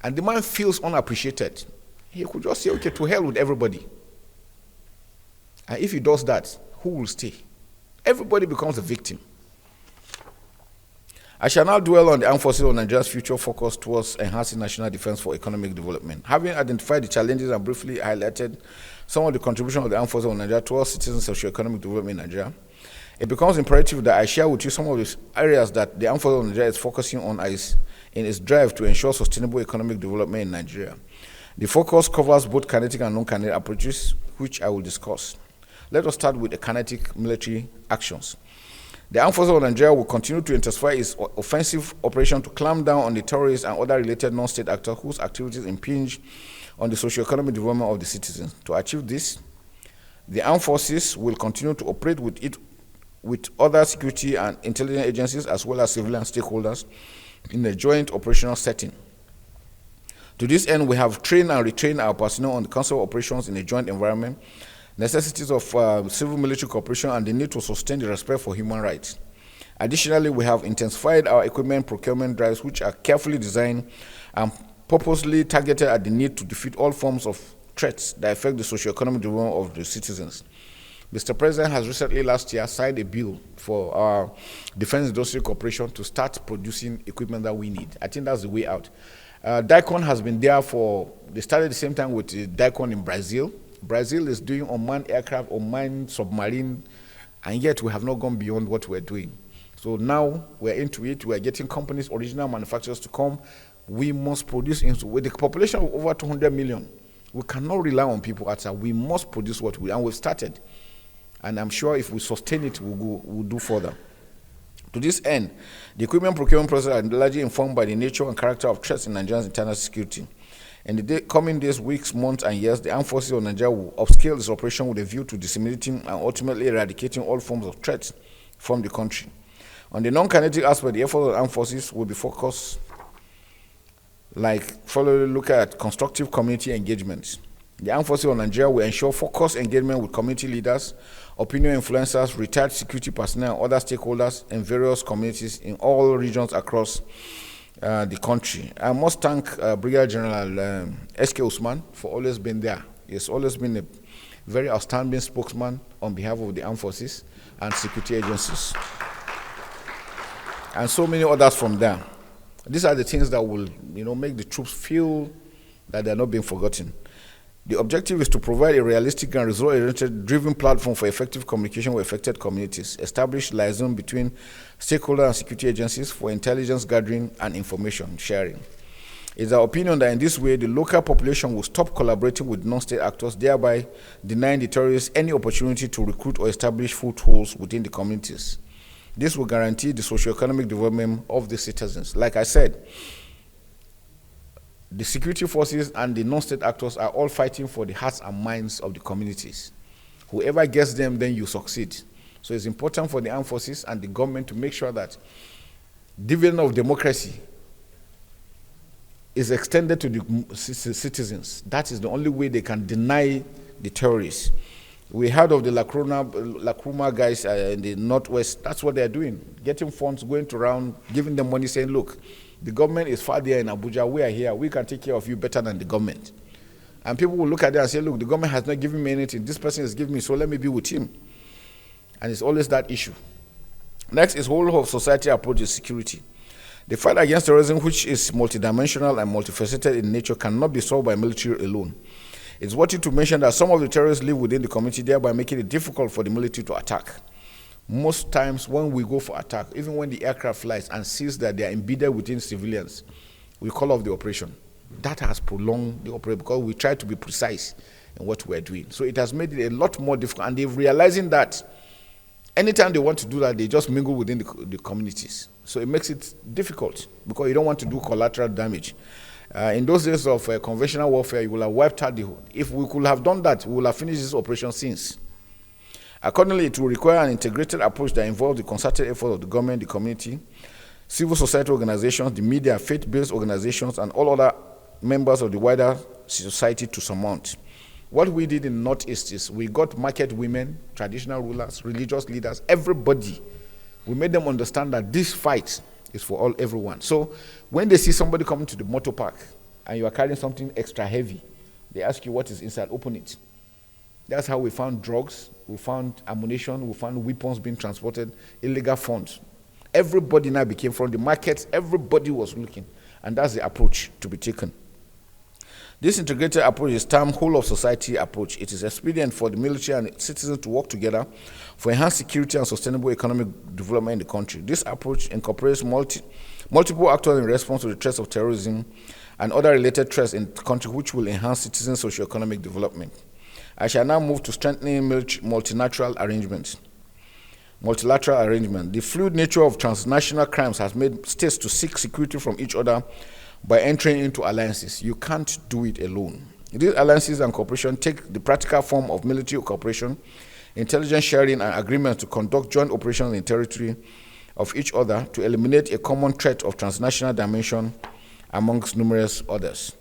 and the man feels unappreciated, he could just say, okay, to hell with everybody. And if he does that, who will stay? Everybody becomes a victim. I shall now dwell on the armed forces of Nigeria's future focus towards enhancing national defense for economic development. Having identified the challenges and briefly highlighted some of the contributions of the armed forces of Nigeria towards citizen socio-economic development in Nigeria, it becomes imperative that I share with you some of the areas that the armed forces of Nigeria is focusing on in its drive to ensure sustainable economic development in Nigeria. The focus covers both kinetic and non-kinetic approaches, which I will discuss. Let us start with the kinetic military actions. The armed forces of Nigeria will continue to intensify its offensive operation to clamp down on the terrorists and other related non-state actors whose activities impinge on the socio-economic development of the citizens. To achieve this, the armed forces will continue to operate with other security and intelligence agencies as well as civilian stakeholders in a joint operational setting. To this end, we have trained and retrained our personnel on the concept of operations in a joint environment, necessities of civil-military cooperation, and the need to sustain the respect for human rights. Additionally, we have intensified our equipment procurement drives, which are carefully designed and purposely targeted at the need to defeat all forms of threats that affect the socio-economic development of the citizens. Mr. President has recently, last year, signed a bill for our defense industrial corporation to start producing equipment that we need. I think that's the way out. DICON has been there they started at the same time with DICON in Brazil. Brazil is doing unmanned aircraft, unmanned submarine, and yet we have not gone beyond what we're doing. So now we're into it. We're getting companies, original manufacturers to come. We must produce, with the population of over 200 million, we cannot rely on people outside. We must produce what and we've started. And I'm sure if we sustain it, we'll do further. To this end, the equipment procurement process are largely informed by the nature and character of threats in Nigeria's internal security. In the coming days, weeks, months, and years, the armed forces of Nigeria will upscale this operation with a view to disseminating and ultimately eradicating all forms of threats from the country. On the non-kinetic aspect, the effort of the armed forces will be focused, look at constructive community engagements. The armed forces of Nigeria will ensure focused engagement with community leaders, opinion influencers, retired security personnel, and other stakeholders in various communities in all regions across the country. I must thank Brigadier General S.K. Usman for always being there. He's always been a very outstanding spokesman on behalf of the armed forces and security agencies. And so many others from there. These are the things that will, make the troops feel that they're not being forgotten. The objective is to provide a realistic and result-oriented driven platform for effective communication with affected communities, establish liaison between stakeholder and security agencies for intelligence gathering and information sharing. It's our opinion that in this way, the local population will stop collaborating with non-state actors, thereby denying the terrorists any opportunity to recruit or establish footholds within the communities. This will guarantee the socio-economic development of the citizens. Like I said, the security forces and the non-state actors are all fighting for the hearts and minds of the communities. Whoever gets them, then you succeed. So it's important for the armed forces and the government to make sure that dividend of democracy is extended to the citizens. That is the only way they can deny the terrorists. We heard of the Lakruma guys in the Northwest. That's what they're doing, getting funds, going around, giving them money, saying, look, the government is far there in Abuja. We are here. We can take care of you better than the government. And people will look at that and say, look, the government has not given me anything. This person is giving me, so let me be with him. And it's always that issue. Next is whole of society approach is security. The fight against terrorism, which is multidimensional and multifaceted in nature, cannot be solved by military alone. It's worthy to mention that some of the terrorists live within the community, thereby making it difficult for the military to attack. Most times when we go for attack, even when the aircraft flies and sees that they are embedded within civilians, we call off the operation. That has prolonged the operation because we try to be precise in what we're doing. So it has made it a lot more difficult, and they're realizing that anytime they want to do that, they just mingle within the communities. So it makes it difficult because you don't want to do collateral damage. In those days of conventional warfare, you will have wiped out the whole. If we could have done that, we would have finished this operation since. Accordingly, it will require an integrated approach that involves the concerted effort of the government, the community, civil society organizations, the media, faith-based organizations, and all other members of the wider society to surmount. What we did in the Northeast is we got market women, traditional rulers, religious leaders, everybody. We made them understand that this fight is for everyone. So when they see somebody coming to the motor park and you are carrying something extra heavy, they ask you what is inside, open it. That's how we found drugs, we found ammunition, we found weapons being transported, illegal funds. Everybody now became from the markets, everybody was looking. And that's the approach to be taken. This integrated approach is termed whole of society approach. It is expedient for the military and citizens to work together for enhanced security and sustainable economic development in the country. This approach incorporates multiple actors in response to the threats of terrorism and other related threats in the country, which will enhance citizens' socio-economic development. I shall now move to strengthening multilateral arrangements. The fluid nature of transnational crimes has made states to seek security from each other by entering into alliances. You can't do it alone. These alliances and cooperation take the practical form of military cooperation, intelligence sharing, and agreements to conduct joint operations in territory of each other to eliminate a common threat of transnational dimension amongst numerous others.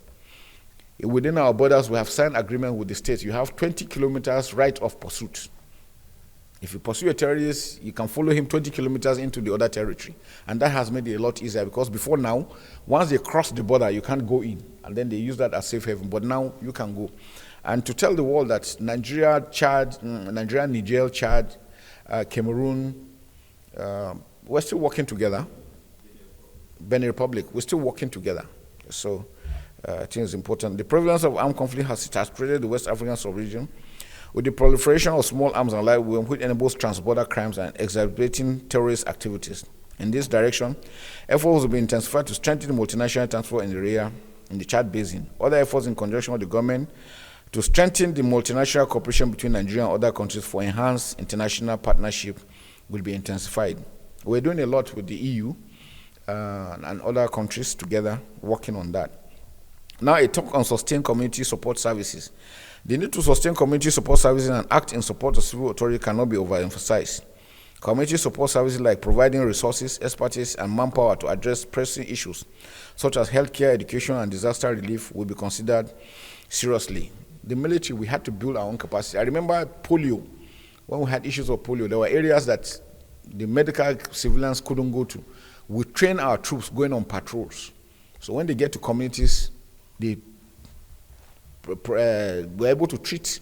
Within our borders, we have signed agreement with the states. You have 20 kilometers right of pursuit. If you pursue a terrorist, you can follow him 20 kilometers into the other territory. And that has made it a lot easier because before now, once they cross the border, you can't go in. And then they use that as safe haven. But now you can go. And to tell the world that Nigeria, Niger, Chad, Cameroon, we're still working together. Benin Republic, we're still working together. So I think it's important. The prevalence of armed conflict has saturated the West African sub-region with the proliferation of small arms and light weapons, which enables trans-border crimes and exacerbating terrorist activities. In this direction, efforts will be intensified to strengthen the multinational transport in the area in the Chad Basin. Other efforts in conjunction with the government to strengthen the multinational cooperation between Nigeria and other countries for enhanced international partnership will be intensified. We're doing a lot with the EU and other countries together working on that. Now a talk on sustained community support services. The need to sustain community support services and act in support of civil authority cannot be overemphasized. Community support services like providing resources, expertise, and manpower to address pressing issues such as healthcare, education, and disaster relief will be considered seriously. The military, we had to build our own capacity. I remember polio. When we had issues of polio, there were areas that the medical civilians couldn't go to. We train our troops going on patrols. So when they get to communities, they were able to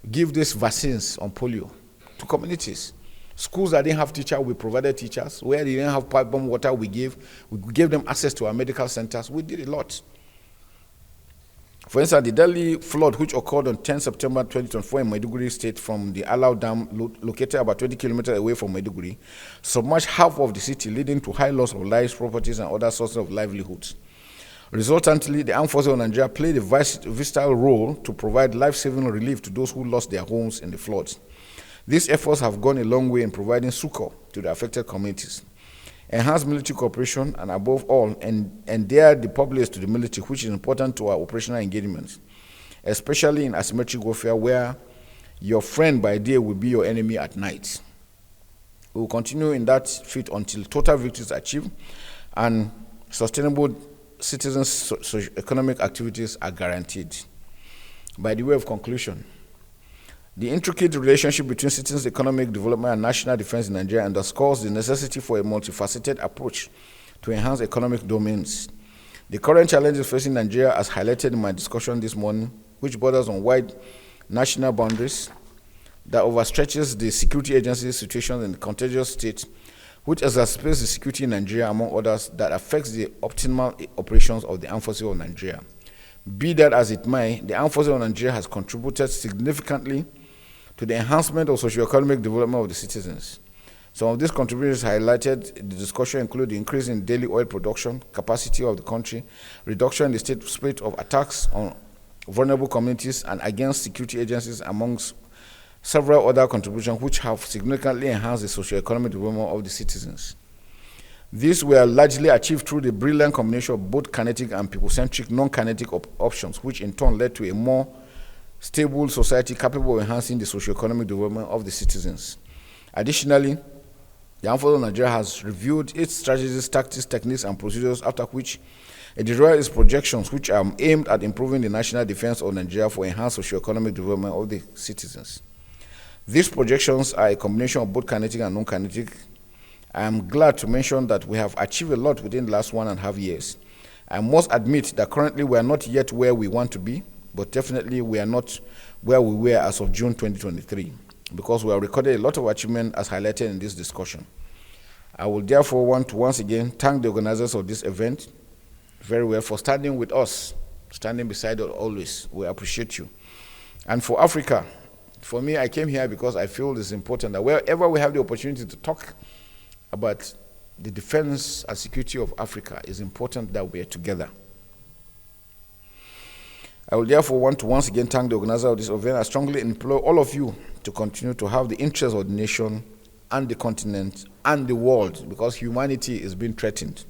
give these vaccines on polio to communities. Schools that didn't have teachers, we provided teachers. Where they didn't have pipe-bomb water, we gave them access to our medical centers. We did a lot. For instance, the Delhi flood, which occurred on 10 September 2024 in Maiduguri State from the Alau Dam, located about 20 kilometers away from Maiduguri, submerged half of the city, leading to high loss of lives, properties, and other sources of livelihoods. Resultantly, the armed forces of Nigeria played a vital role to provide life-saving relief to those who lost their homes in the floods. These efforts have gone a long way in providing succor to the affected communities. Enhanced military cooperation, and above all, endear the populace to the military, which is important to our operational engagements, especially in asymmetric warfare, where your friend by day will be your enemy at night. We will continue in that feat until total victory is achieved and sustainable citizens' socio-economic activities are guaranteed. By the way of conclusion, the intricate relationship between citizens' economic development and national defense in Nigeria underscores the necessity for a multifaceted approach to enhance economic domains. The current challenges facing Nigeria, as highlighted in my discussion this morning, which borders on wide national boundaries, that overstretches the security agencies' situation in the contiguous state, which exacerbates the security in Nigeria, among others, that affects the optimal operations of the Armed Forces of Nigeria. Be that as it may, the Armed Forces of Nigeria has contributed significantly to the enhancement of socio-economic development of the citizens. Some of these contributions highlighted in the discussion include the increase in daily oil production, capacity of the country, reduction in the state spate of attacks on vulnerable communities and against security agencies, amongst several other contributions which have significantly enhanced the socio-economic development of the citizens. These were largely achieved through the brilliant combination of both kinetic and people-centric non-kinetic options, which in turn led to a more stable society capable of enhancing the socio-economic development of the citizens. Additionally, the Armed Forces of Nigeria has reviewed its strategies, tactics, techniques, and procedures, after which it derived its projections, which are aimed at improving the national defense of Nigeria for enhanced socio-economic development of the citizens. These projections are a combination of both kinetic and non-kinetic. I am glad to mention that we have achieved a lot within the last 1.5 years. I must admit that currently we are not yet where we want to be, but definitely we are not where we were as of June 2023, because we have recorded a lot of achievement as highlighted in this discussion. I will therefore want to once again thank the organizers of this event very well for standing with us, standing beside us always. We appreciate you. And for Africa, for me, I came here because I feel it's important that wherever we have the opportunity to talk about the defense and security of Africa, it's important that we are together. I will therefore want to once again thank the organizer of this event. I strongly implore all of you to continue to have the interests of the nation and the continent and the world, because humanity is being threatened.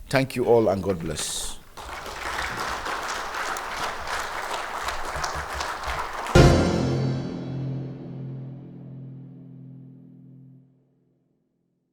Thank you all, and God bless.